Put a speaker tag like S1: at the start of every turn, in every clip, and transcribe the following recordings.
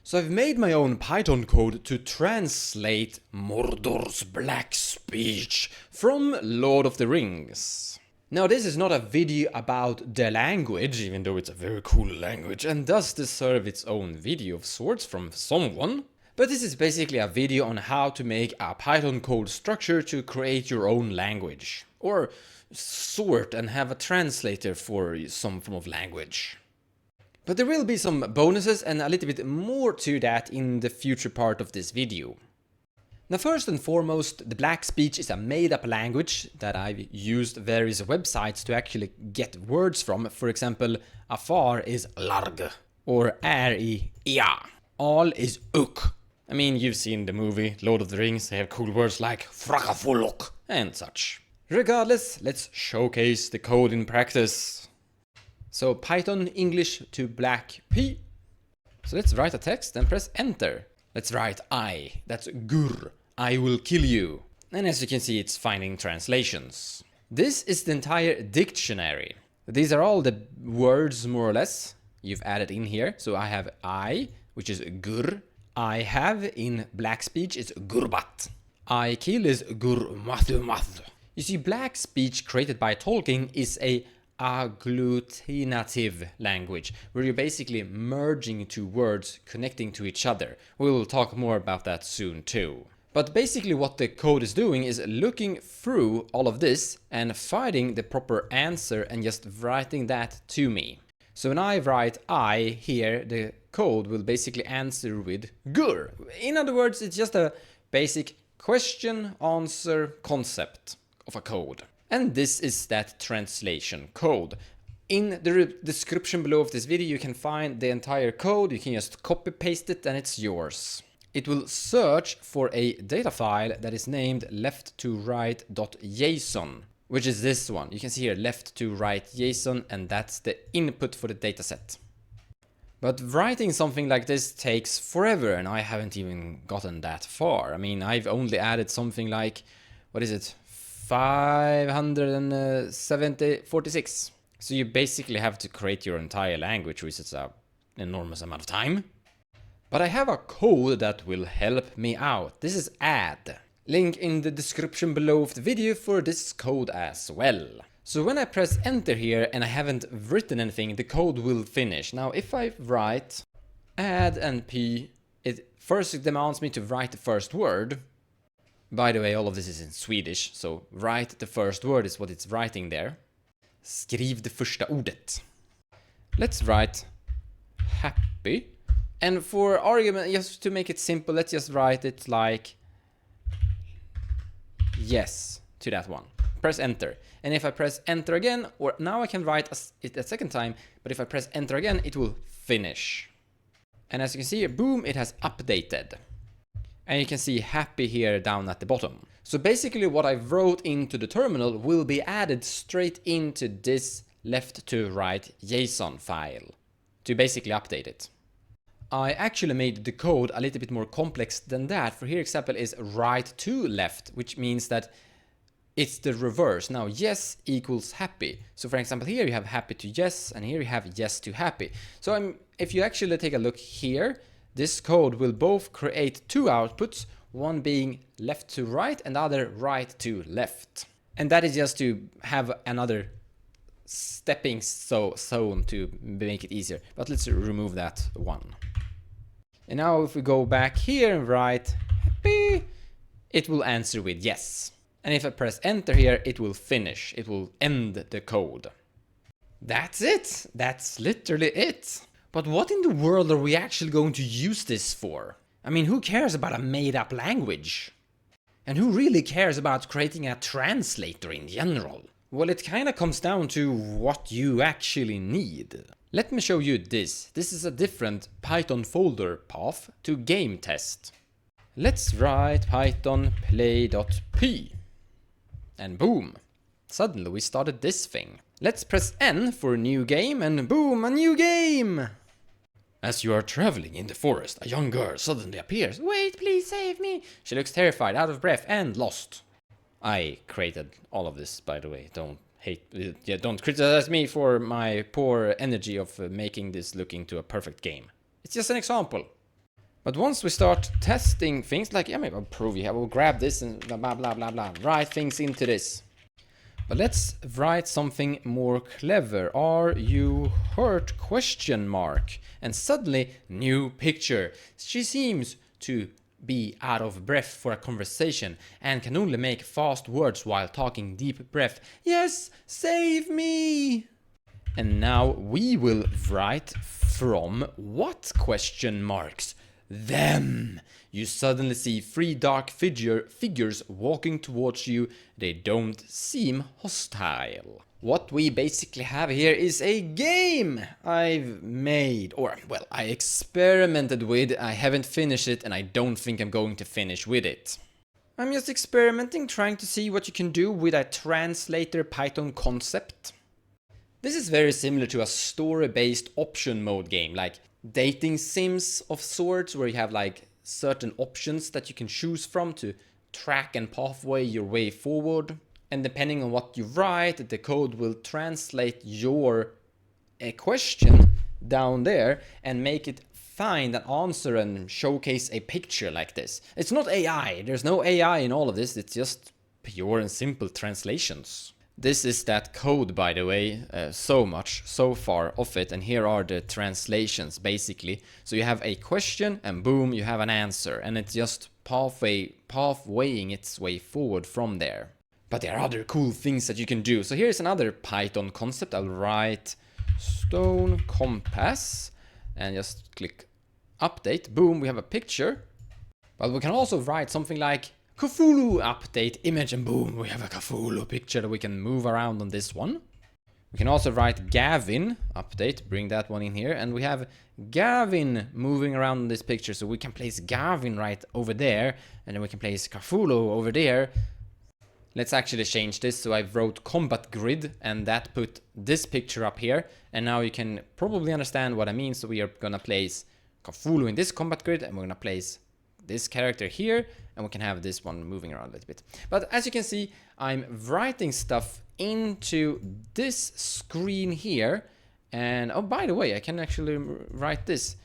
S1: So I've made my own Python code to translate Mordor's black speech from Lord of the Rings. Now this is not a video about the language, even though it's a very cool language and does deserve its own video of sorts from someone. But this is basically a video on how to make a Python code structure to create your own language. Or sort and have a translator for some form of language. But there will be some bonuses and a little bit more to that in the future part of this video. Now first and foremost, the black speech is a made-up language that I've used various websites to actually get words from. For example, afar is larg, or är ea. All is uk. I mean, you've seen the movie Lord of the Rings, they have cool words like frakafolok and such. Regardless, let's showcase the code in practice. So Python English to black P. So let's write a text and press enter. Let's write I, that's gur, I will kill you. And as you can see, it's finding translations. This is the entire dictionary. These are all the words more or less you've added in here. So I have I, which is gur. I have in black speech is gurbat. I kill is gurmathumad. You see, black speech created by Tolkien is a agglutinative language, where you're basically merging two words connecting to each other. We'll talk more about that soon too. But basically what the code is doing is looking through all of this and finding the proper answer and just writing that to me. So when I write I here, the code will basically answer with gur. In other words, it's just a basic question answer concept of a code. And this is that translation code. In the description below of this video you can find the entire code. You can just copy paste it and it's yours. It will search for a data file that is named left-to-right.json, which is this one. You can see here left-to-right.json, and that's the input for the dataset. But writing something like this takes forever, and I haven't even gotten that far. I mean, I've only added something like, what is it? 546. So you basically have to create your entire language, which is an enormous amount of time. But I have a code that will help me out. This is add. Link in the description below of the video for this code as well. So when I press enter here and I haven't written anything, the code will finish. Now if I write add and p, it first demands me to write the first word. By the way, all of this is in Swedish, so write the first word is what it's writing there. Skriv det första ordet. Let's write happy. And for argument, just to make it simple, let's just write it like yes to that one. Press enter. And if I press enter again, or now I can write it a second time, but if I press enter again, it will finish. And as you can see here, boom, it has updated. And you can see happy here down at the bottom. So basically what I wrote into the terminal will be added straight into this left to right JSON file to basically update it. I actually made the code a little bit more complex than that. For here example is right to left, which means that it's the reverse. Now yes equals happy. So for example here you have happy to yes, and here you have yes to happy. So if you actually take a look here, this code will both create two outputs, one being left to right and the other right to left. And that is just to have another stepping zone to make it easier. But let's remove that one. And now if we go back here and write happy, it will answer with yes. And if I press enter here, it will finish. It will end the code. That's it. That's literally it. But what in the world are we actually going to use this for? I mean, who cares about a made-up language? And who really cares about creating a translator in general? Well, it kinda comes down to what you actually need. Let me show you this. This is a different Python folder path to game test. Let's write python play.p. And boom! Suddenly we started this thing. Let's press N for a new game, and boom, a new game! As you are traveling in the forest, a young girl suddenly appears. Wait, please save me! She looks terrified, out of breath, and lost. I created all of this, by the way. Don't criticize me for my poor energy of making this look into a perfect game. It's just an example. But once we start testing things like, yeah, maybe I'll prove you, I will grab this and blah, blah, blah, blah, blah, write things into this. But let's write something more clever. Are you hurt? Question mark. And suddenly, new picture. She seems to be out of breath for a conversation and can only make fast words while talking deep breath. Yes, save me! And now we will write from what question marks? Them. You suddenly see three dark figures walking towards you. They don't seem hostile. What we basically have here is a game I've made, or well, I experimented with. I haven't finished it and I don't think I'm going to finish with it. I'm just experimenting, trying to see what you can do with a translator Python concept. This is very similar to a story-based option mode game, like dating sims of sorts, where you have like certain options that you can choose from to track and pathway your way forward. And depending on what you write, the code will translate your question down there and make it find an answer and showcase a picture like this. It's not AI, there's no AI in all of this, it's just pure and simple translations. This is that code, by the way, so far of it, and here are the translations basically. So you have a question and boom, you have an answer, and it's just pathwaying its way forward from there. But there are other cool things that you can do. So here's another Python concept. I'll write stone compass and just click update. Boom, we have a picture. But we can also write something like Cthulhu update image, and boom, we have a Cthulhu picture that we can move around on this one. We can also write Gavin update, bring that one in here, and we have Gavin moving around in this picture, so we can place Gavin right over there, and then we can place Cthulhu over there. Let's actually change this. So I wrote combat grid and that put this picture up here, and now you can probably understand what I mean. So we are gonna place Cthulhu in this combat grid, and we're gonna place this character here, and we can have this one moving around a little bit. But as you can see, I'm writing stuff into this screen here. And oh, by the way, I can actually write this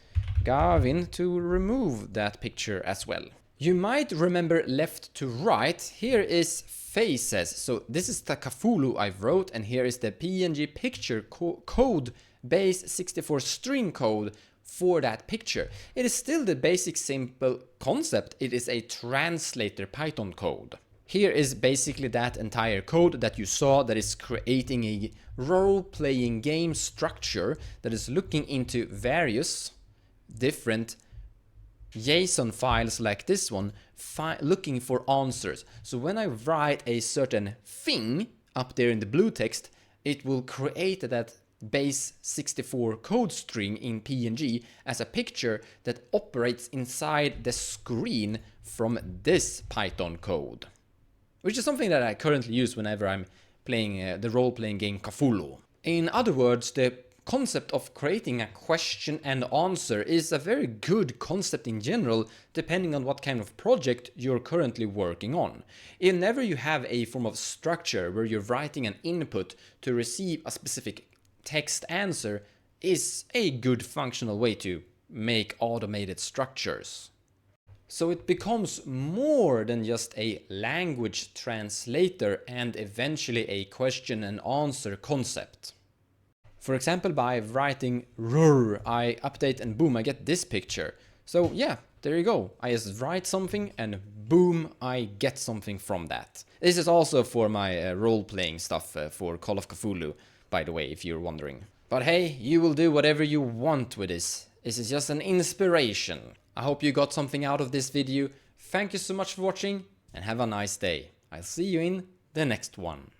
S1: Gavin to remove that picture as well. You might remember left to right. Here is faces. So this is the Cthulhu I wrote, and here is the PNG picture code base 64 string code for that picture. It is still the basic simple concept. It is a translator Python code. Here is basically that entire code that you saw that is creating a role-playing game structure that is looking into various different JSON files like this one, looking for answers. So when I write a certain thing up there in the blue text, it will create that base 64 code string in PNG as a picture that operates inside the screen from this Python code, which is something that I currently use whenever I'm playing the role-playing game Cthulhu. In other words, the concept of creating a question and answer is a very good concept in general, depending on what kind of project you're currently working on. Whenever you have a form of structure where you're writing an input to receive a specific text answer, is a good functional way to make automated structures. So it becomes more than just a language translator and eventually a question and answer concept. For example, by writing rrr, I update and boom, I get this picture. So yeah, there you go. I just write something and boom, I get something from that. This is also for my role-playing stuff for Call of Cthulhu, by the way, if you're wondering. But hey, you will do whatever you want with this. This is just an inspiration. I hope you got something out of this video. Thank you so much for watching and have a nice day. I'll see you in the next one.